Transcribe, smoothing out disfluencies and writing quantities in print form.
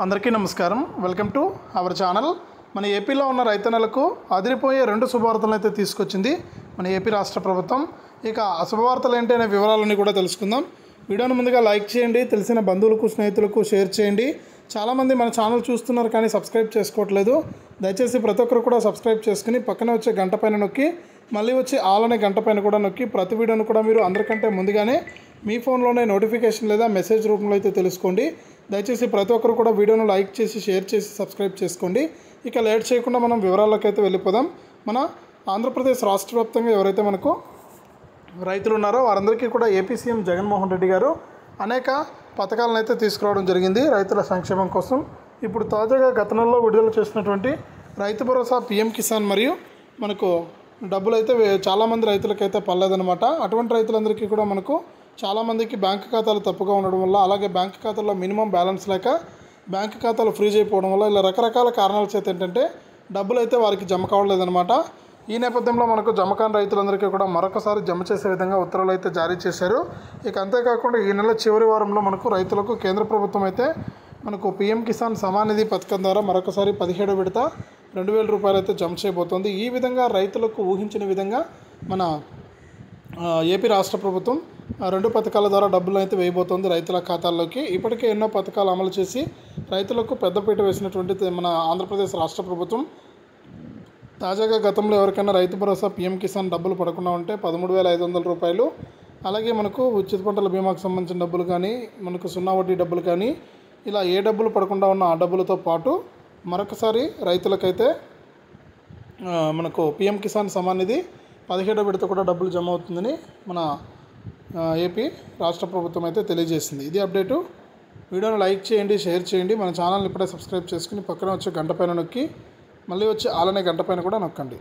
అందరికీ నమస్కారం. Welcome to our channel. మన ఏపీలో ఉన్న రైతన్నలకు అదిరిపోయే రెండు శుభవార్తలను అయితే తీసుకొచ్చింది మన ఏపీ రాష్ట్ర ప్రభుత్వం. ఇక ఆ శుభవార్తలు ఏంటి అనే వివరాలన్నీ కూడా తెలుసుకుందాం. వీడియోను ముందుగా లైక్ చేయండి, తెలిసిన బంధువులకు స్నేహితులకు షేర్ చేయండి. చాలామంది మన ఛానల్ చూస్తున్నారు కానీ సబ్స్క్రైబ్ చేసుకోవట్లేదు. దయచేసి ప్రతి ఒక్కరు కూడా సబ్స్క్రైబ్ చేసుకుని పక్కనే వచ్చే గంట పైన నొక్కి మళ్ళీ వచ్చి ఆల్ అనే గంట పైన కూడా నొక్కి ప్రతి వీడియోను కూడా మీరు అందరికంటే ముందుగానే మీ ఫోన్లోనే నోటిఫికేషన్ లేదా మెసేజ్ రూపంలో అయితే తెలుసుకోండి. దయచేసి ప్రతి ఒక్కరు కూడా వీడియోను లైక్ చేసి షేర్ చేసి సబ్స్క్రైబ్ చేసుకోండి. ఇక లేట్ చేయకుండా మనం వివరాల్లోకి అయితే వెళ్ళిపోదాం. మన ఆంధ్రప్రదేశ్ రాష్ట్ర వ్యాప్తంగా ఎవరైతే మనకు రైతులు ఉన్నారో వారందరికీ కూడా ఏపీ సీఎం జగన్మోహన్ రెడ్డి గారు అనేక పథకాలను అయితే తీసుకురావడం జరిగింది రైతుల సంక్షేమం కోసం. ఇప్పుడు తాజాగా గత నెలలో విడుదల చేసినటువంటి రైతు భరోసా, పీఎం కిసాన్ మరియు మనకు డబ్బులు అయితే చాలామంది రైతులకైతే పర్లేదన్నమాట. అటువంటి రైతులందరికీ కూడా మనకు చాలామందికి బ్యాంకు ఖాతాలు తప్పుగా ఉండడం వల్ల, అలాగే బ్యాంకు ఖాతాల్లో మినిమం బ్యాలెన్స్ లేక బ్యాంకు ఖాతాలు ఫ్రీజ్ అయిపోవడం వల్ల ఇలా రకరకాల కారణాల చేత ఏంటంటే డబ్బులు అయితే వారికి జమ కావట్లేదన్నమాట. ఈ నేపథ్యంలో మనకు జమ కాని రైతులందరికీ కూడా మరొకసారి జమ చేసే విధంగా ఉత్తర్వులు అయితే జారీ చేశారు. ఇక అంతేకాకుండా ఈ నెల చివరి వారంలో మనకు రైతులకు కేంద్ర ప్రభుత్వం అయితే మనకు పీఎం కిసాన్ సమాన్ నిధి పథకం ద్వారా మరొకసారి 17వ విడత 2,000 రూపాయలు అయితే జమ చేయబోతోంది. ఈ విధంగా రైతులకు ఊహించిన విధంగా మన ఏపీ రాష్ట్ర ప్రభుత్వం రెండు పథకాల ద్వారా డబ్బులు అయితే వేయబోతోంది రైతుల ఖాతాల్లోకి. ఇప్పటికే ఎన్నో పథకాలు అమలు చేసి రైతులకు పెద్దపీట వేసినటువంటి మన ఆంధ్రప్రదేశ్ రాష్ట్ర ప్రభుత్వం తాజాగా గతంలో ఎవరికైనా రైతు భరోసా, పీఎం కిసాన్ డబ్బులు పడకుండా ఉంటే 13,500 రూపాయలు, అలాగే మనకు ఉచిత పంటల బీమాకు సంబంధించిన డబ్బులు కానీ, మనకు సున్నా వడ్డీ డబ్బులు కానీ, ఇలా ఏ డబ్బులు పడకుండా ఉన్న ఆ డబ్బులతో పాటు మరొకసారి రైతులకైతే మనకు పీఎం కిసాన్ సమాన్ నిధి 17వ విడత కూడా డబ్బులు జమ అవుతుందని మన ఏపీ రాష్ట్ర ప్రభుత్వం అయితే తెలియజేసింది. ఇది అప్డేటు. వీడియోను లైక్ చేయండి, షేర్ చేయండి. మన ఛానల్ని ఇప్పుడే సబ్స్క్రైబ్ చేసుకుని పక్కన వచ్చే గంట పైన నొక్కి మళ్ళీ వచ్చి ఆల్ అనే గంట పైన కూడా నొక్కండి.